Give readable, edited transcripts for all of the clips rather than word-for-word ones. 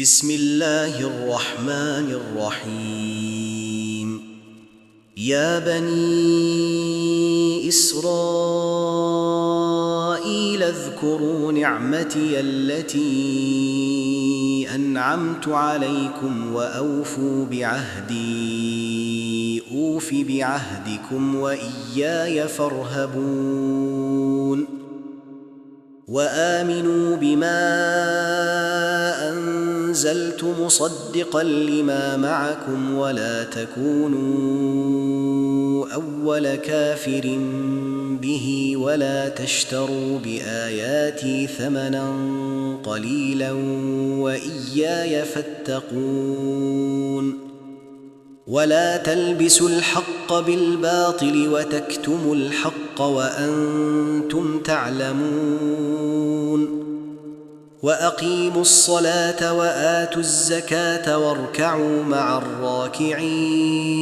بسم الله الرحمن الرحيم. يا بني إسرائيل اذكروا نعمتي التي أنعمت عليكم وأوفوا بعهدي أوف بعهدكم وإياي فارهبون. وآمنوا بما أنزلت مصدقا لما معكم ولا تكونوا أول كافر به ولا تشتروا بآياتي ثمنا قليلا وإياي فاتقون. ولا تلبسوا الحق بالباطل وتكتموا الحق وأنتم تعلمون. وأقيموا الصلاة وآتوا الزكاة واركعوا مع الراكعين.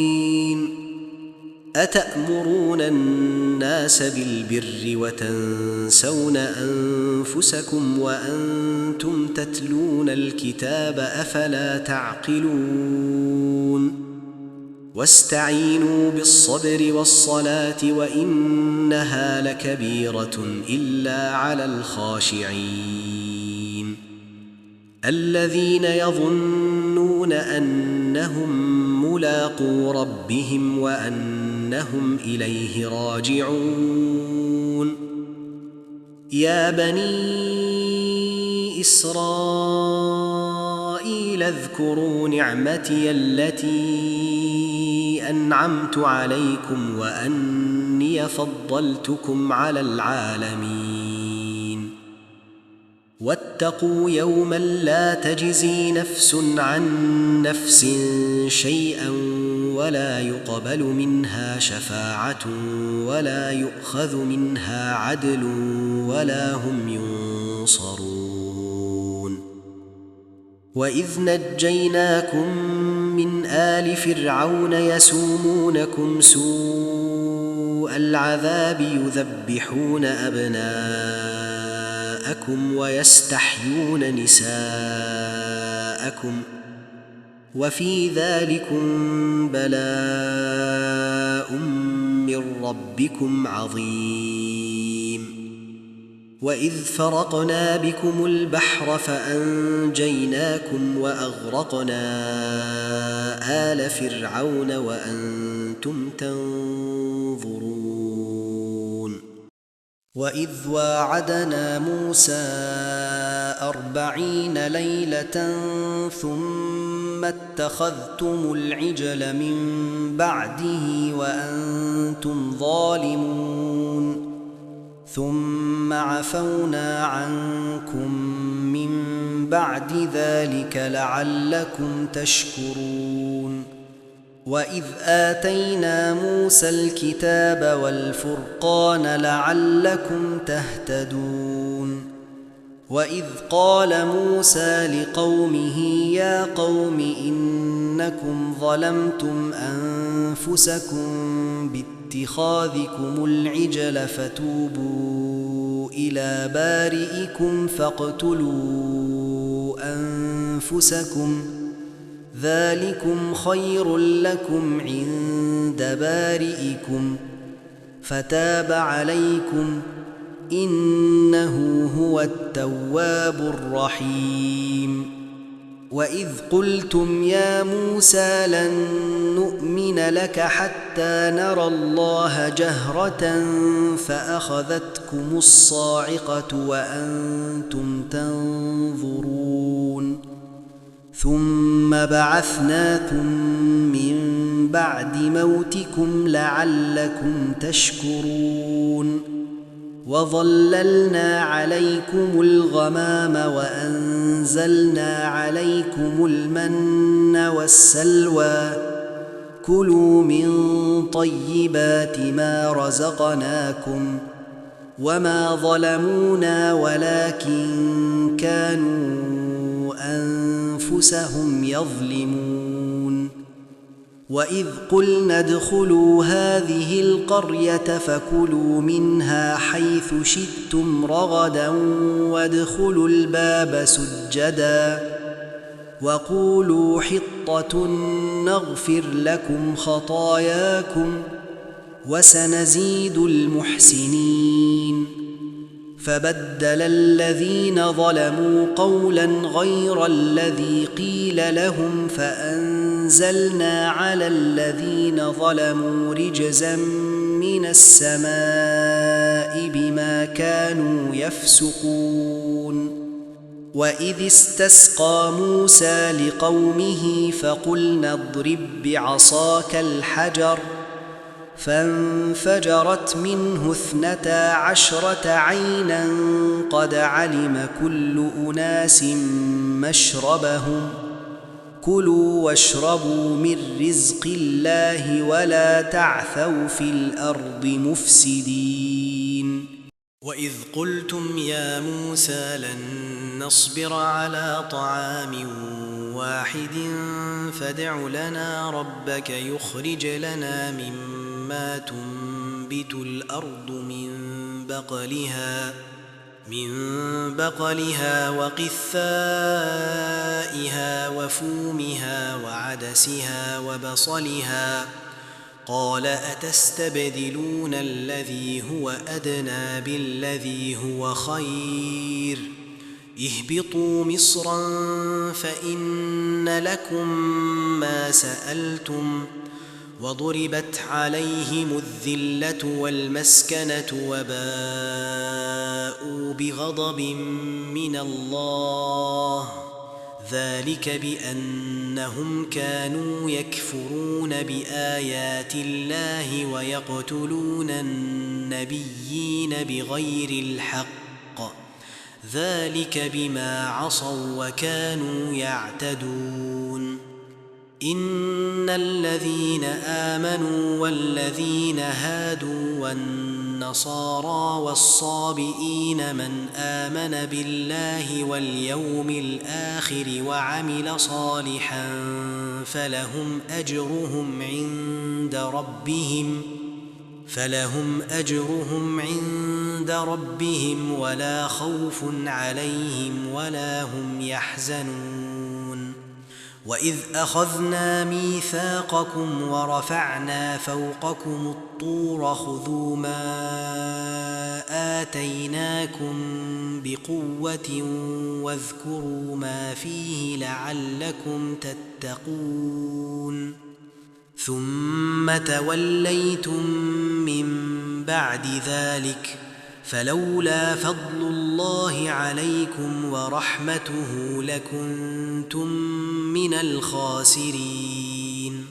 أتأمرون الناس بالبر وتنسون أنفسكم وأنتم تتلون الكتاب أفلا تعقلون. واستعينوا بالصبر والصلاة وإنها لكبيرة إلا على الخاشعين الذين يظنون أنهم ملاقو ربهم وأنهم إليه راجعون. يا بني إسرائيل اذكروا نعمتي التي أنعمت عليكم وأني فضلتكم على العالمين. واتقوا يوما لا تجزي نفس عن نفس شيئا ولا يقبل منها شفاعة ولا يؤخذ منها عدل ولا هم ينصرون. وإذ نجيناكم من آل فرعون يسومونكم سوء العذاب يذبحون أبناءكم ويستحيون نساءكم وفي ذلكم بلاء من ربكم عظيم. وإذ فرقنا بكم البحر فأنجيناكم وأغرقنا آل فرعون وأنتم تنظرون. وإذ واعدنا موسى 40 ليلة ثم اتخذتم العجل من بعده وأنتم ظالمون ثم عفونا عنكم من بعد ذلك لعلكم تشكرون. وإذ آتينا موسى الكتاب والفرقان لعلكم تهتدون. وإذ قال موسى لقومه يا قوم إنكم ظلمتم أنفسكم باتخاذكم العجل فتوبوا إلى بارئكم فاقتلوا أنفسكم ذلكم خير لكم عند بارئكم فتاب عليكم إنه هو التواب الرحيم. وإذ قلتم يا موسى لن نؤمن لك حتى نرى الله جهرة فأخذتكم الصاعقة وأنتم تنظرون ثم بعثناكم من بعد موتكم لعلكم تشكرون. وظللنا عليكم الغمام وأنزلنا عليكم المن والسلوى كلوا من طيبات ما رزقناكم وما ظلمونا ولكن كانوا أنفسهم يظلمون. وإذ قلنا ادخلوا هذه القرية فكلوا منها حيث شئتم رغدا وادخلوا الباب سجدا وقولوا حطة نغفر لكم خطاياكم وسنزيد المحسنين. فبدل الذين ظلموا قولا غير الذي قيل لهم فأنزلنا على الذين ظلموا رجزا من السماء بما كانوا يفسقون. وإذ استسقى موسى لقومه فقلنا اضرب بعصاك الحجر فانفجرت منه 12 عينا قد علم كل أناس مشربهم كلوا واشربوا من رزق الله ولا تعثوا في الأرض مفسدين. وإذ قلتم يا موسى لن نصبر على طعام واحد فادع لنا ربك يخرج لنا مما تنبت الأرض من بقلها وقثائها وفومها وعدسها وبصلها قال أتستبدلون الذي هو أدنى بالذي هو خير اهبطوا مصرا فإن لكم ما سألتم وضربت عليهم الذلة والمسكنة وباءوا بغضب من الله ذلك بأنهم كانوا يكفرون بآيات الله ويقتلون النبيين بغير الحق ذلك بما عصوا وكانوا يعتدون. إن الذين آمنوا والذين هادوا والنصارى والصابئين من آمن بالله واليوم الآخر وعمل صالحا فلهم أجرهم عند ربهم ولا خوف عليهم ولا هم يحزنون. وإذ أخذنا ميثاقكم ورفعنا فوقكم الطور خذوا ما آتيناكم بقوة واذكروا ما فيه لعلكم تتقون. ثم توليتم من بعد ذلك فلولا فضل الله عليكم ورحمته لكنتم من الخاسرين.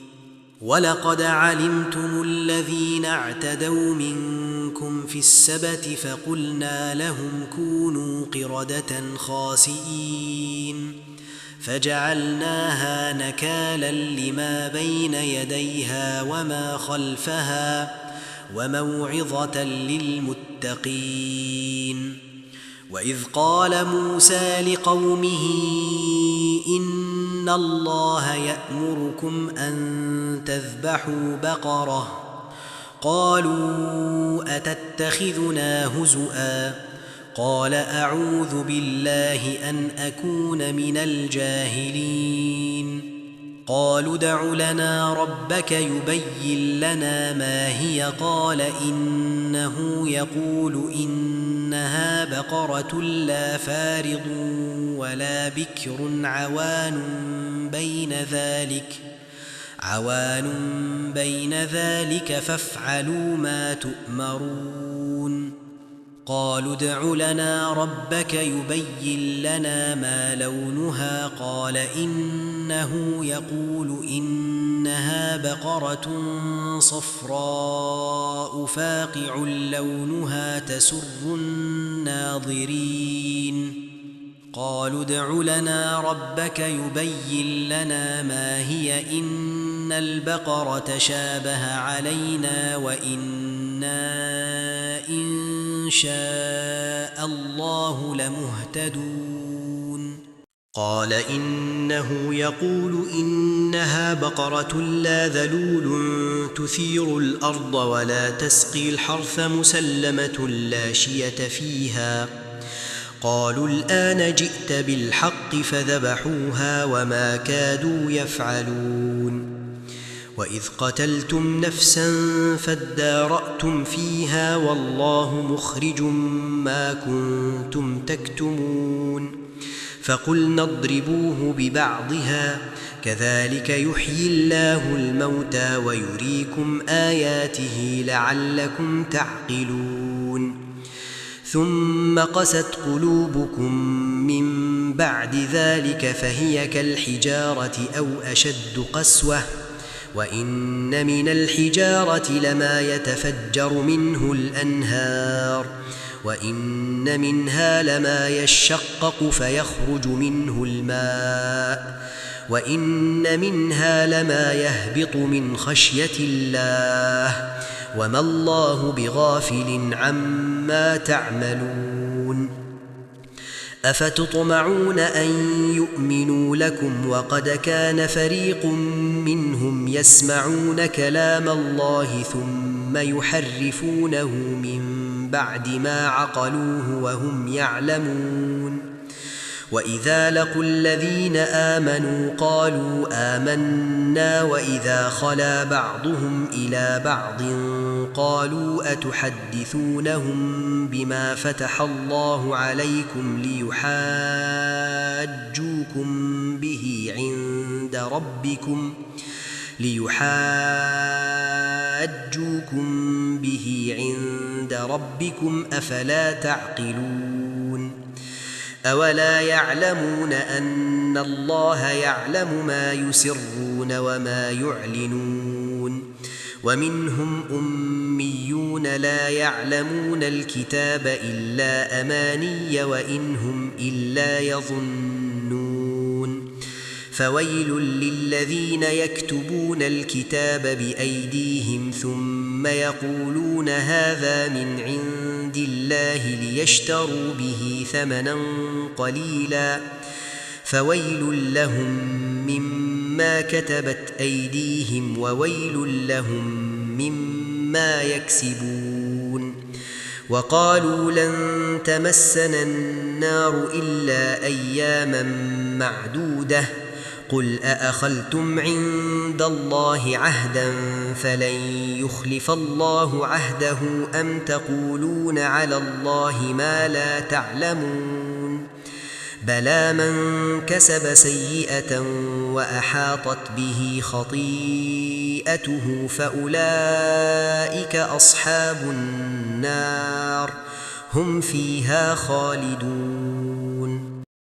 ولقد علمتم الذين اعتدوا منكم في السبت فقلنا لهم كونوا قردة خاسئين فجعلناها نكالا لما بين يديها وما خلفها وموعظة للمتقين. وإذ قال موسى لقومه إن الله يأمركم أن تذبحوا بقرة قالوا أتتخذنا هزؤا قال أعوذ بالله أن أكون من الجاهلين. قالوا ادع لنا ربك يبين لنا ما هي قال إنه يقول إنها بقرة لا فارض ولا بكر عوان بين ذلك فافعلوا ما تؤمرون. قالوا ادع لنا ربك يبين لنا ما لونها قال إنه يقول إنها بقرة صفراء فاقع لونها تسر الناظرين. قالوا ادع لنا ربك يبين لنا ما هي إن البقرة شابه علينا وإنا إن شاء الله لمهتدون. قال إنه يقول إنها بقرة لا ذلول تثير الأرض ولا تسقي الحرث مسلمة لا شية فيها قالوا الآن جئت بالحق فذبحوها وما كادوا يفعلون وإذ قتلتم نفسا فادارأتم فيها والله مخرج ما كنتم تكتمون فقلنا اضربوه ببعضها كذلك يحيي الله الموتى ويريكم آياته لعلكم تعقلون ثم قست قلوبكم من بعد ذلك فهي كالحجارة أو أشد قسوة وإن من الحجارة لما يتفجر منه الأنهار وإن منها لما يشقق فيخرج منه الماء وإن منها لما يهبط من خشية الله وما الله بغافل عما تعملون أفتطمعون أن يؤمنوا لكم وقد كان فريق منهم يسمعون كلام الله ثم يحرفونه من بعد ما عقلوه وهم يعلمون وإذا لقوا الذين آمنوا قالوا آمنا وإذا خلا بعضهم إلى بعض قالوا أتحدثونهم بما فتح الله عليكم ليحاجوكم به عند ربكم أفلا تعقلون أولا يعلمون أن الله يعلم ما يسرون وما يعلنون ومنهم أميون لا يعلمون الكتاب إلا أماني وإن هم إلا يظنون فويل للذين يكتبون الكتاب بأيديهم ثم يقولون هذا من عند الله ليشتروا به ثمنا قليلا فويل لهم مما كتبت أيديهم وويل لهم مما يكسبون وقالوا لن تمسنا النار إلا أياما معدودة قل أأخذتم عند الله عهدا فلن يخلف الله عهده أم تقولون على الله ما لا تعلمون بلى من كسب سيئة وأحاطت به خطيئته فأولئك أصحاب النار هم فيها خالدون